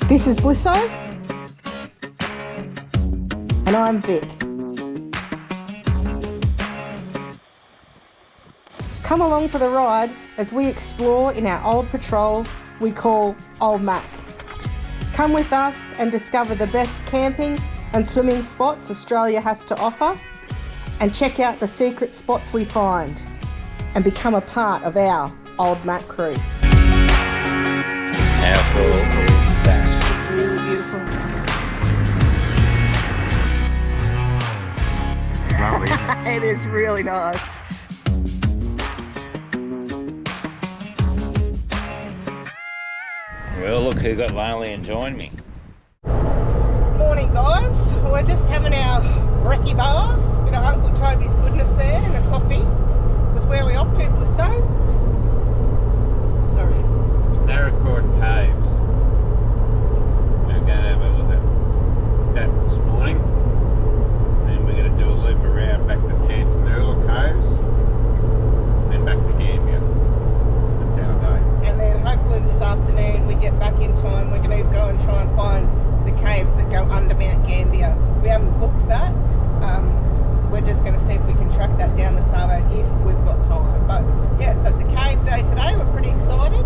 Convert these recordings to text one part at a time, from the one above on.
This is Blisso, and I'm Vic. Come along for the ride as we explore in our old patrol we call Old Mac. Come with us and discover the best camping and swimming spots Australia has to offer, and check out the secret spots we find, and become a part of our Old Mac crew. How cool is that? It's really beautiful. Lovely. It is really nice. Well, look who got lonely and joined me. Morning, guys. We're just having our brekkie bars, bit of Uncle Toby's goodness there, and a coffee. Because where are we off to, Blisso? Sorry. Narrcorte Caves. We're going to have a look at that this morning. Then we're going to do a loop around back to Tantanoola Caves. And back to Gambier. That's our day. And then hopefully this afternoon we get back in time. We're going to go and try and find the caves that go under Mt Gambier. We haven't booked that. We're just going to see if we can track that down the Savo if we've got time. But yeah, so it's a cave day today. We're pretty excited.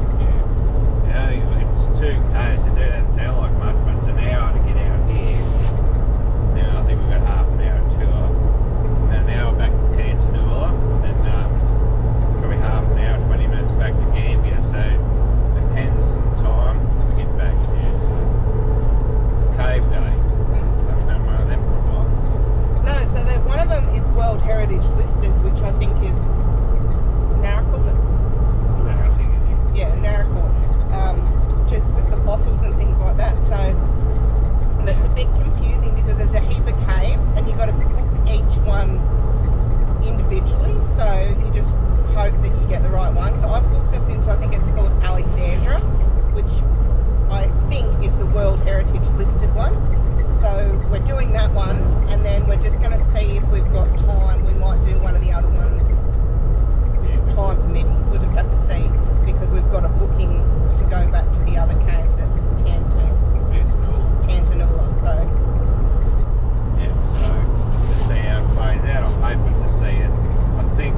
Yeah, it's 2 Ks to do that. Sound like much, but it's an hour to get out here. Now I think we've got half an hour tour. And an hour back to Tantanoola. Then probably half an hour, 20 minutes back to Gambier. So depends on time to get back here. So cave day. Haven't done one of them for a while. No, so one of them is World Heritage listed, which I think is Narrcorte. I think it is. Yeah, Narrcorte. Just with the fossils and things like that. So, and it's a bit confusing because there's a heap of caves and you've got to book each one individually. So you just hope that you get the right one. So I've booked us into, I think it's called Alexandra, which I think is the World Heritage listed one. So we're doing that one, and then we're just going to see if we've got time. We might do one of the other ones, time permitting. We'll just have to see, because we've got a booking to go back to the other caves at Tantanoola. So yeah, so to see how it plays out, I'm hoping to see it. I think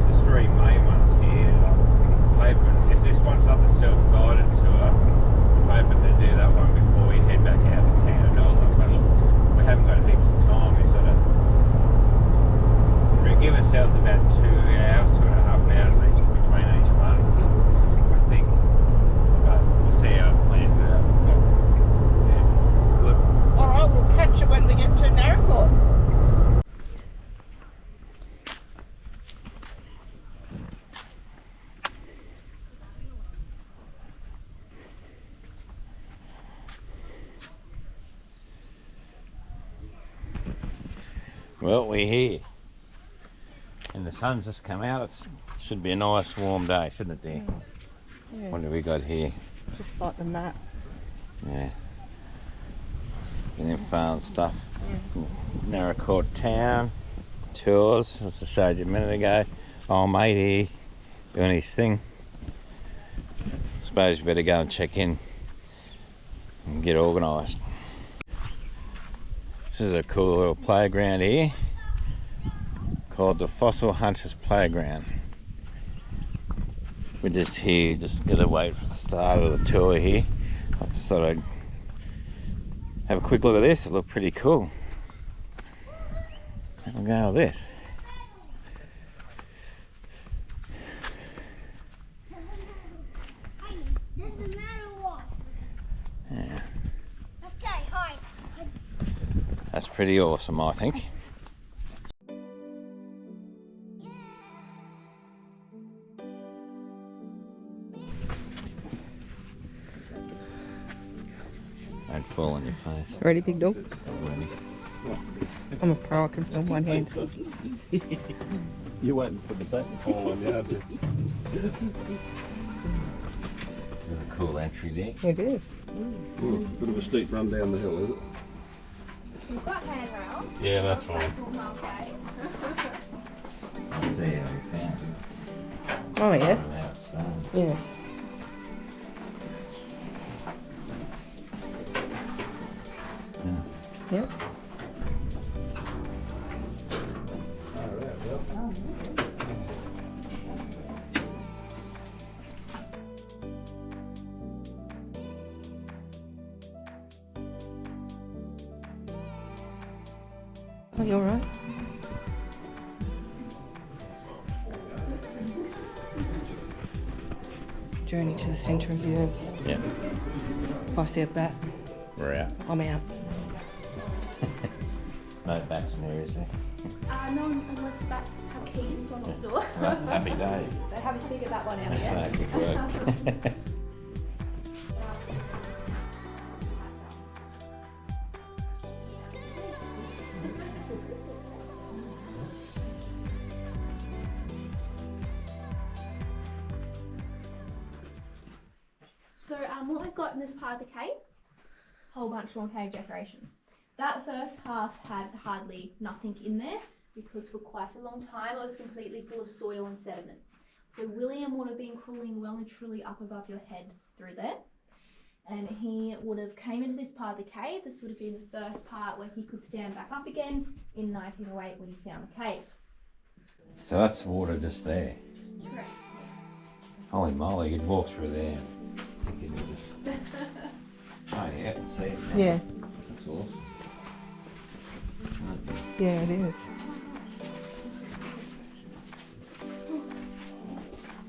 there's 3 main ones here. I'm hoping if this one's not the self-guided tour, I'm hoping to do that one before we head back out to Tantanoola. But we haven't got heaps of time. We give ourselves about 2 hours, 2.5 hours each between each one, I think. But we'll see how it plans out. Yeah, good. alright, we'll catch you when we get to Narrcorte. Well, we're here. And the sun's just come out. It should be a nice warm day, shouldn't it, dear? Yeah. What have we got here? Just like the map. Yeah. Getting fun stuff. Narrcorte town. Tours, as I showed you a minute ago. Oh, mate here doing his thing. Suppose you better go and check in and get organised. This is a cool little playground here called the Fossil Hunters Playground. We're just here, just gotta wait for the start of the tour here. I just thought I'd have a quick look at this. It looked pretty cool. Have a go at this. Yeah. Okay, hi. That's pretty awesome, I think. Don't fall on your face. Ready, big dog? Ready? I'm a pro, I can film one hand. You're waiting for the button fall on you, aren't you? This is a cool entry there. It is. Bit of a steep run down the hill, is it? You've got handrails. Yeah, that's fine. Okay. Let's see how we found it. Oh yeah. Now it's done. Yeah. Yep. Are you alright? Journey to the centre of the earth. Yeah, If I see a bat, we're out. I'm out. No bats in here, is there? No, unless the bats have keys to unlock the door. Well, happy days. They haven't figured that one out yet. No, good work. So what we've got in this part of the cave, whole bunch more cave decorations. That first half had hardly nothing in there because for quite a long time it was completely full of soil and sediment. So William would have been crawling well and truly up above your head through there. And he would have came into this part of the cave. This would have been the first part where he could stand back up again in 1908 when he found the cave. So that's water just there. Correct. Holy moly, you'd walk through there. And you could just... Oh yeah, I can see it now. Yeah, That's awesome. yeah, it is.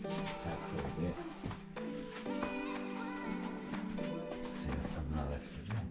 How cool is it? See, there's something like that, isn't there?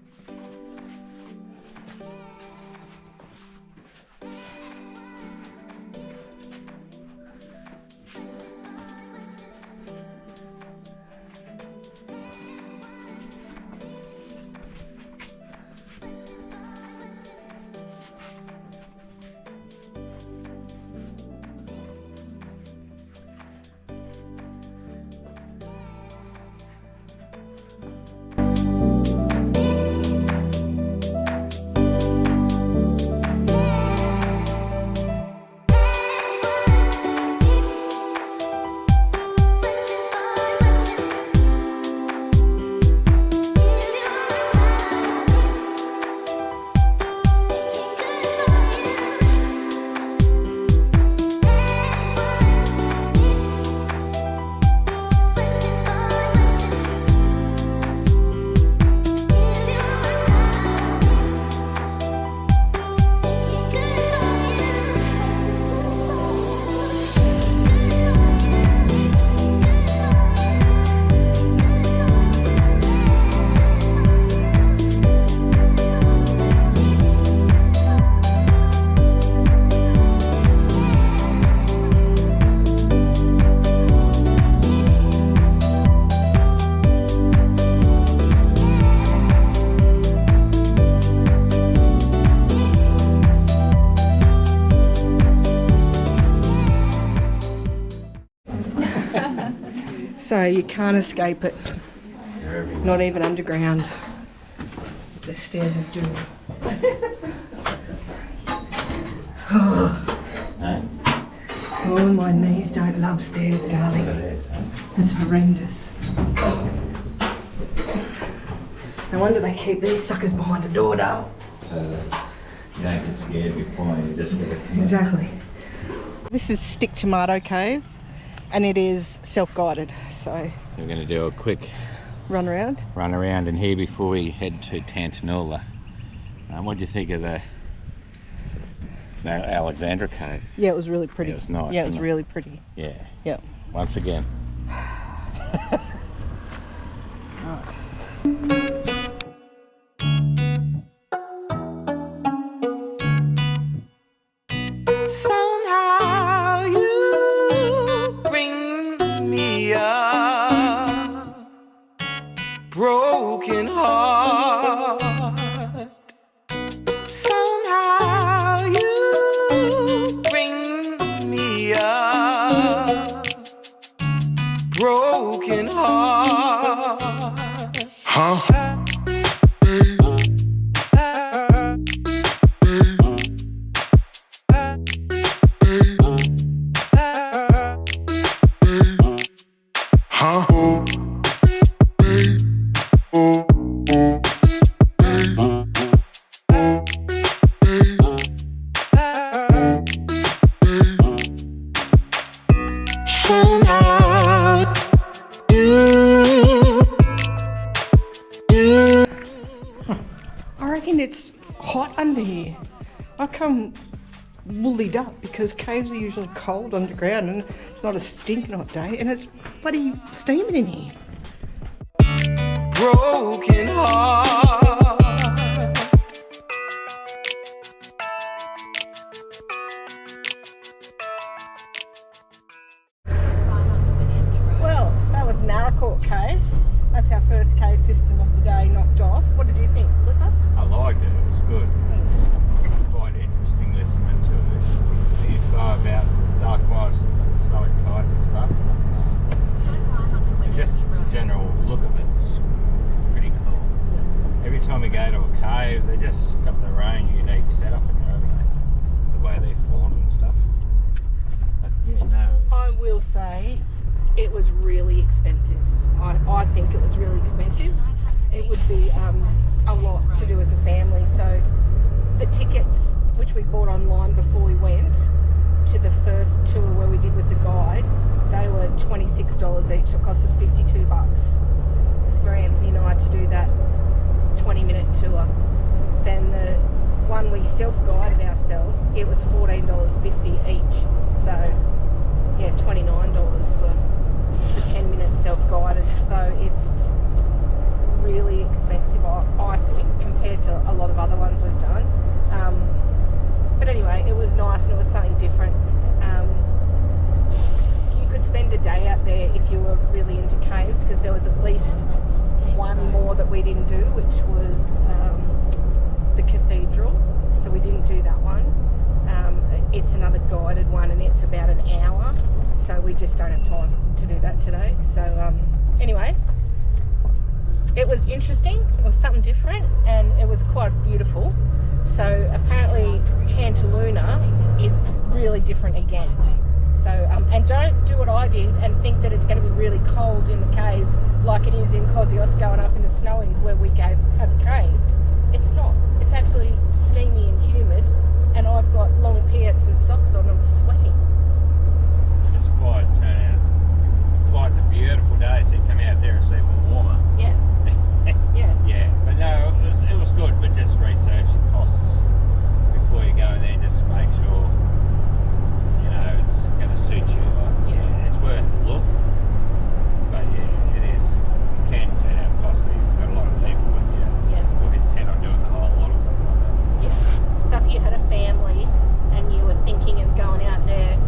So you can't escape it, They're everywhere. not even underground. The stairs of doom. No? Oh, my knees don't love stairs, Look darling. at this. It's horrendous. No wonder they keep these suckers behind a door, darling. So that you don't get scared before you just get it. Exactly. This is Stick Tomato Cave, and it is self-guided, so We're going to do a quick run around. run around in here before we head to Tantanoola. What do you think of the Alexandra Cave? Yeah, it was really pretty. It was nice, Yeah, it was wasn't it? really pretty. Yeah. Yeah. Once again. Right. Somehow you bring me a broken heart. Somehow you bring me a broken heart. Huh? hot under here. I come woolied up because caves are usually cold underground and it's not a stinking hot day and it's bloody steaming in here. Broken heart. Well, that was Narrcorte Caves. That's our first cave system of the day knocked off. What did you think, Lisa? I liked it. It was good. Quite interesting listening to the info about stalagmites and stalactites and stuff. And just the general look of it's pretty cool. Every time we go to a cave, they just got their own unique setup in there, haven't they? The way they formed and stuff. But yeah, no. I will say it was really expensive. I think it was really expensive. It would be a lot to do with the family. So the tickets, which we bought online before we went to the first tour where we did with the guide, they were $26 each. So it cost us $52 for Anthony and I to do that 20-minute tour. Then the one we self-guided ourselves, it was $14.50 each. So yeah, $29 for the 10 minutes self-guided. So it's really expensive, I think, compared to a lot of other ones we've done. But anyway, it was nice and it was something different. You could spend a day out there if you were really into caves, because there was at least one more that we didn't do, which was the cathedral. So we didn't do that one. It's another guided one and it's about an hour, so we just don't have time to do that today. So anyway, it was interesting, it was something different, and it was quite beautiful. So apparently Tantanoola is really different again. So and don't do what I did and think that it's going to be really cold in the caves like it is in Kosciuszko and up in the Snowies where we have caved. It's not. It's actually steamy and humid, and I've got long pants and socks on. I'm sweating. And it's quite the beautiful day, so you come out there and see it warmer. Yeah. Yeah. Yeah, but no, it was good, but just research the costs before you go in there, just make sure, you know, it's going to suit you. Yeah, it's worth a look, but yeah, it is. It can turn out costly if you've got a lot of people with you. Yeah. Or intent on doing the whole lot or something like that. Yeah. So if you had a family and you were thinking of going out there,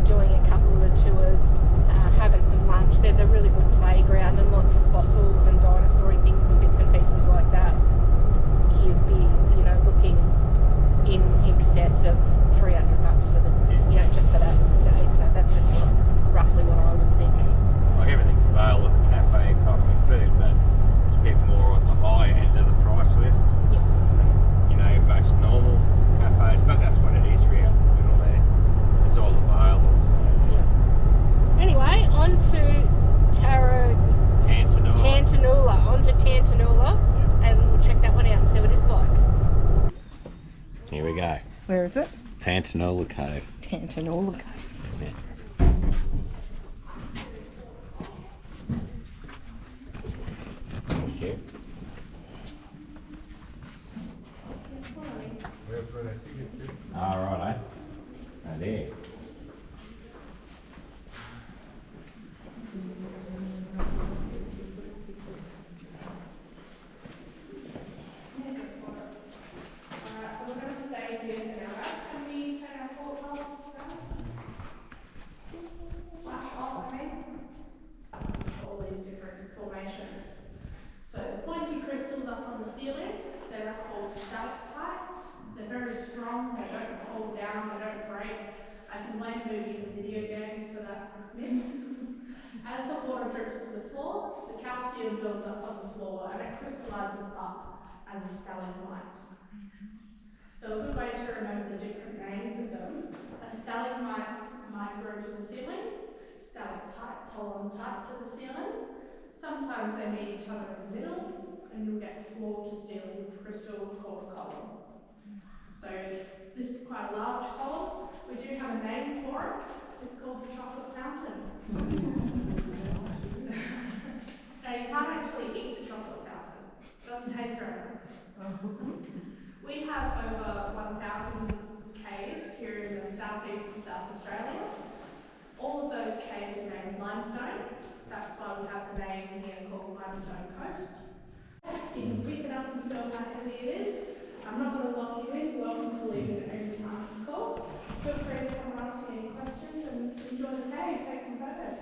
doing a couple of the tours, having some lunch, there's a really good playground and lots of fossils and dinosaur things and bits and pieces like that. You'd be, you know, looking in excess of $300 for the, you know, just for that day. So that's just roughly what I would think. Like everything's available as a cafe, coffee, food, but it's a bit more on the high end of the price list. Yeah. You know, most normal cafes, but that's what it is really out in the middle there. It's all available. So. Yeah. Anyway, on to Tantanoola. On to Tantanoola, and we'll check that one out and see what it's like. Here we go. Where is it? Tantanoola Cave. Tantanoola Cave. Yeah. Thank you. All right, eh? Oh, there. So we're going to stay here for now, guys. Can we take our port off, guys? Flash off, I mean. All these different formations. So the pointy crystals up on the ceiling, they're called stalactites. They're very strong, they don't fall down, they don't break. I can blame movies and video games for that myth. As the water drips to the floor, the calcium builds up on the floor and it crystallizes up as a stalagmite. So a good way to remember the different names of them, a stalagmite might grow to the ceiling, stalactites hold on tight to the ceiling. Sometimes they meet each other in the middle and you'll get floor to ceiling crystal called a column. So this is quite a large column. We do have a name for it. It's called the chocolate fountain. Now you can't actually eat the chocolate fountain. It doesn't taste very nice. We have over 1,000 caves here in the southeast of South Australia. All of those caves are made of limestone. That's why we have the name here called Limestone Coast. You can pick it up and feel how heavy it is. I'm not going to lock you in. You're welcome to leave it at any time, of course. Feel free to come and ask me any questions and enjoy the cave, take some photos.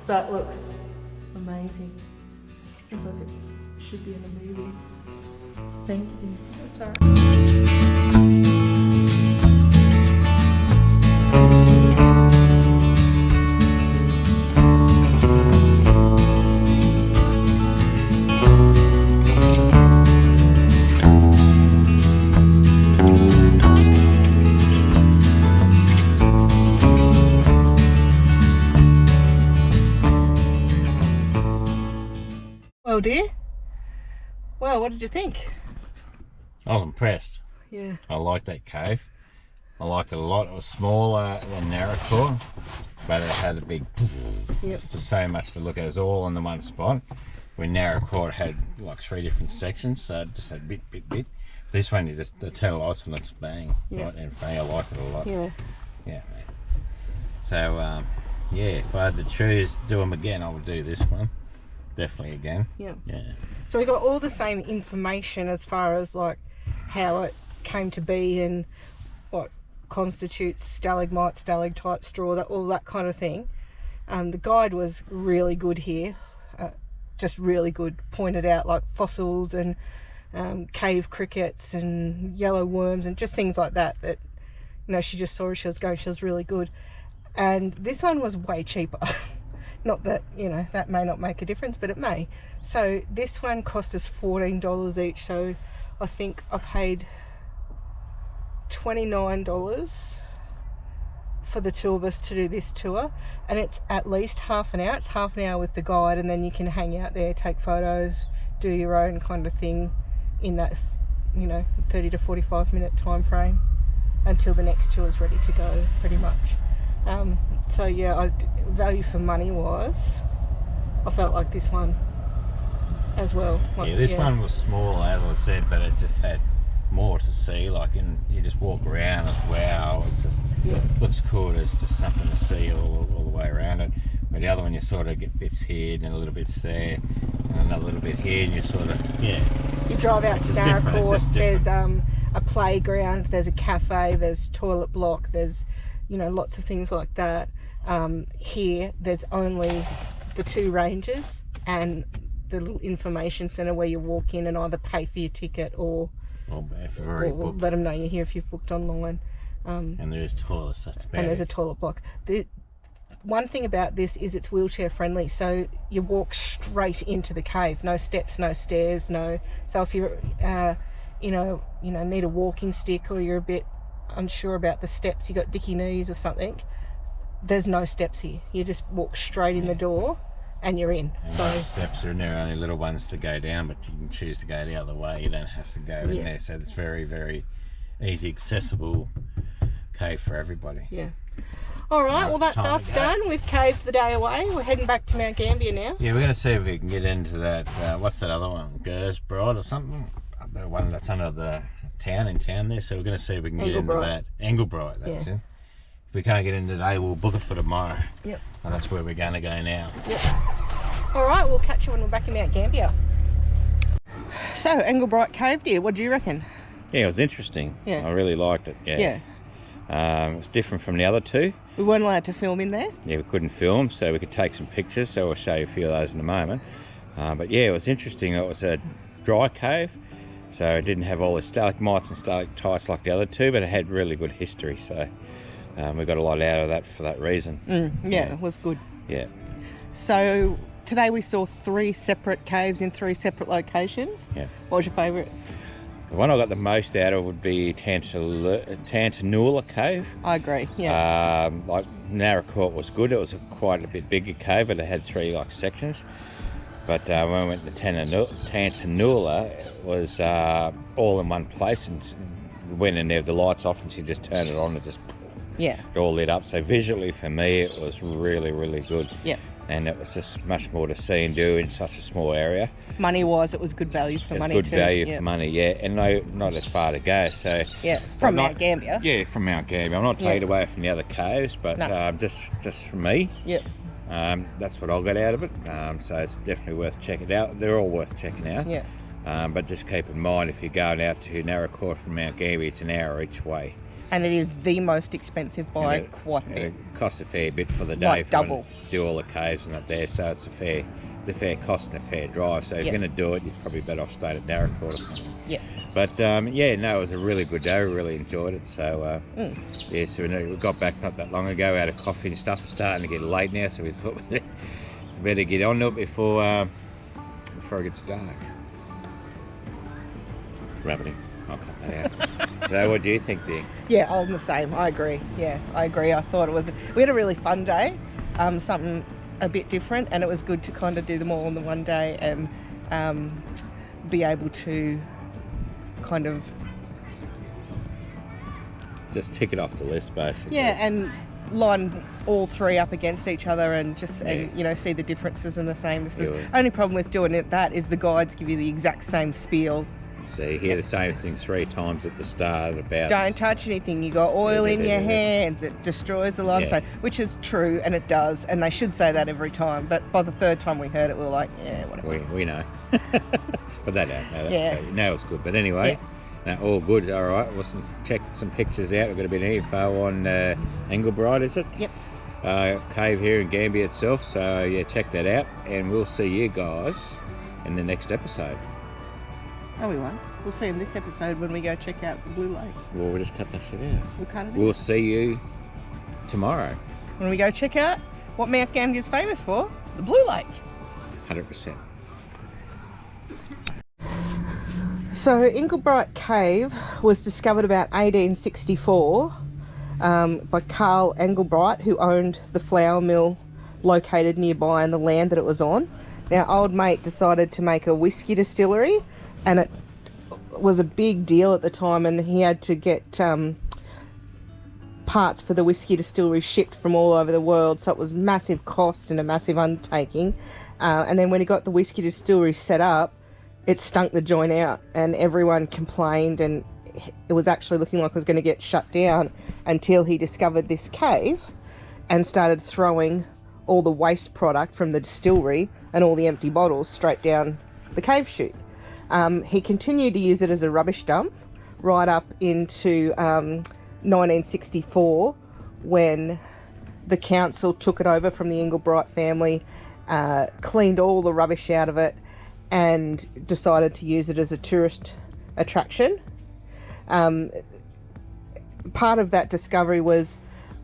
That looks amazing. Looks like it should be in a movie. Thank you. That's alright. Well, dear. Well, what did you think? I was impressed. Yeah. I liked that cave. I liked it a lot. It was smaller than Narrcorte, but it had a big. Yep. It's just so much to look at. It was all in the one spot. When Narrcorte had like 3 different sections, so it just had bit. This one, you just the total alternates bang. Yeah. Right in front. I liked it a lot. Yeah. Yeah, man. So yeah, if I had to choose, do them again, I would do this one. Definitely again. Yeah. Yeah. So we got all the same information as far as like how it came to be and what constitutes stalagmite, stalactite, straw, that all that kind of thing. The guide was really good here, just really good. Pointed out like fossils and cave crickets and yellow worms and just things like that. That she just saw as she was going. She was really good. And this one was way cheaper. Not that, that may not make a difference, but it may. So this one cost us $14 each. So I think I paid $29 for the two of us to do this tour. And it's at least half an hour. It's half an hour with the guide, and then you can hang out there, take photos, do your own kind of thing in that, 30 to 45 minute time frame until the next tour is ready to go, pretty much. So yeah, value for money wise, I felt like this one as well. Yeah, this one was small, as I said, but it just had more to see. Like, you just walk around, it's wow, it's just looks cool. There's just something to see all the way around it. But the other one, you sort of get bits here and a little bit there, and another little bit here, and you sort of You drive out to Narrcorte. There's a playground, there's a cafe, there's toilet block, there's lots of things like that. Here there's only the 2 ranges and the little information centre where you walk in and either pay for your ticket or let them know you're here if you've booked online. And there's toilets, that's about and there's a toilet block. The one thing about this is it's wheelchair friendly, so you walk straight into the cave. No steps, no stairs, no. So if you're need a walking stick, or you're a bit unsure about the steps, you got dicky knees or something, there's no steps here. You just walk straight in the door and you're in. And So those steps are in there, only little ones to go down, but you can choose to go the other way. You don't have to go in there. So it's very, very easy, accessible cave for everybody. yeah. All right, well that's Time us to go. done. We've caved the day away. We're heading back to Mount Gambier now. Yeah, we're going to see if we can get into that, what's that other one? Engelbrecht or something? The one that's under the town in town there. So we're going to see if we can get into that. Engelbrecht, that's it. If we can't get in today, we'll book it for tomorrow. Yep. And that's where we're going to go now. Yep. All right, we'll catch you when we're back in Mount Gambier. So, Engelbrecht Cave, dear, what do you reckon? Yeah, it was interesting. Yeah. I really liked it. Yeah. It was different from the other two. We weren't allowed to film in there. Yeah, we couldn't film, so we could take some pictures. So I'll show you a few of those in a moment. But yeah, it was interesting. It was a dry cave, so it didn't have all the stalagmites and stalactites like the other two, but it had really good history. So we got a lot out of that for that reason. Yeah, it was good. Yeah. So today we saw 3 separate caves in 3 separate locations. Yeah. What was your favourite? The one I got the most out of would be Tantanoola Cave. I agree. Yeah. Like Narrcorte was good. It was quite a bit bigger cave, but it had 3 like sections. But when we went to Tantanoola, it was all in one place, and went in there with the lights off, and she just turned it on and just Yeah. it all lit up. So visually for me, it was really, really good. Yeah. And it was just much more to see and do in such a small area. Money wise, it was good value for It's money good too. value Yeah. for money, yeah, and no, not as far to go. So Yeah, from not- Mount Gambier. yeah, from Mount Gambier. I'm not taking it away from the other caves, but No. just for me, Yep. that's what I got out of it. So it's definitely worth checking out. They're all worth checking out. Yeah. But just keep in mind, if you're going out to Narrcorte from Mount Gambier, it's an hour each way. And it is the most expensive by And it- quite a and bit. it costs a fair bit for the day. Like for double. Do all the caves and that there, so it's a fair cost and a fair drive. So if Yeah. you're going to do it, you're probably better off staying at Narrcorte or something. Yeah. But yeah, no, it was a really good day. We really enjoyed it. So yeah, so we got back not that long ago, had a coffee and stuff. It's starting to get late now, so we thought we better get on to it before it gets dark. Gravity. I'll cut that out. So what do you think, dear? Yeah, I'm the same. I agree. Yeah, I agree. I thought we had a really fun day, something a bit different, and it was good to kind of do them all in the one day and be able to kind of Just tick it off the list, basically. and line all 3 up against each other and just and Yeah. see the differences and the samenesses. Yeah. Only problem with doing that is the guides give you the exact same spiel. So you hear the same thing 3 times at the start about... Don't touch anything. You got oil in your hands. It destroys the limestone, which is true, and it does. And they should say that every time. But by the 3rd time we heard it, we were like, yeah, whatever. We know. But they don't know that. Yeah. So now it's good. But anyway, all good. All right. We'll check some pictures out. We've got a bit of info on Engelbrecht, is it? Yep. Cave here in Gambier itself. So yeah, check that out. And we'll see you guys in the next episode. No, we won't. We'll see in this episode when we go check out the Blue Lake. Well, we'll just cut that shit out. We'll cut it We'll see you tomorrow. when we go check out what Mount Gambier is famous for, the Blue Lake. 100%. So Engelbrecht Cave was discovered about 1864 by Carl Engelbrecht, who owned the flour mill located nearby and the land that it was on. Now, old mate decided to make a whiskey distillery, and it was a big deal at the time, and he had to get parts for the whiskey distillery shipped from all over the world, so it was massive cost and a massive undertaking. And then when he got the whiskey distillery set up, it stunk the joint out, and everyone complained, and it was actually looking like it was going to get shut down until he discovered this cave and started throwing all the waste product from the distillery and all the empty bottles straight down the cave chute. He continued to use it as a rubbish dump right up into 1964, when the council took it over from the Engelbrecht family, cleaned all the rubbish out of it, and decided to use it as a tourist attraction. Part of that discovery was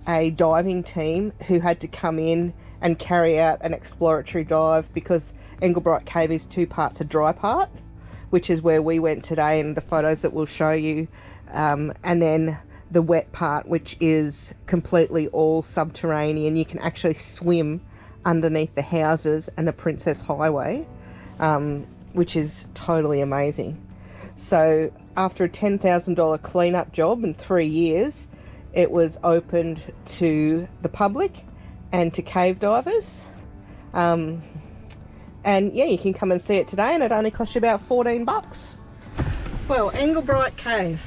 a diving team who had to come in and carry out an exploratory dive, because Engelbrecht Cave is 2 parts a dry part, which is where we went today and the photos that we'll show you, and then the wet part, which is completely all subterranean. You can actually swim underneath the houses and the Princess Highway, which is totally amazing. So after a $10,000 cleanup job in 3 years, it was opened to the public and to cave divers. And yeah, you can come and see it today, and it only costs you about $14. Well, Engelbrecht Cave.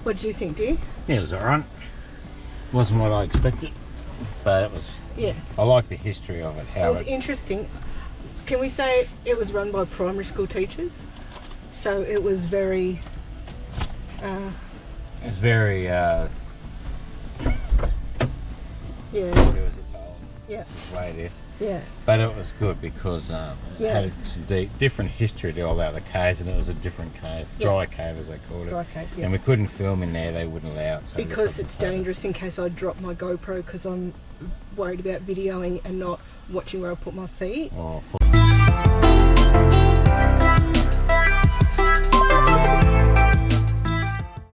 What did you think, dear? Yeah, it was alright. Wasn't what I expected, but it was. Yeah. I like the history of it. It How was interesting. Can we say it was run by primary school teachers? So it was very... it's very. yeah. It was old. Yeah. This is the way it is. Yeah. But it was good because it Yeah. had some different history to all the other caves, and it was a different cave, dry cave as they called it. Dry cave, yeah. And we couldn't film in there; they wouldn't allow it. So Because it's dangerous in case I drop my GoPro, because I'm worried about videoing and not watching where I put my feet. Or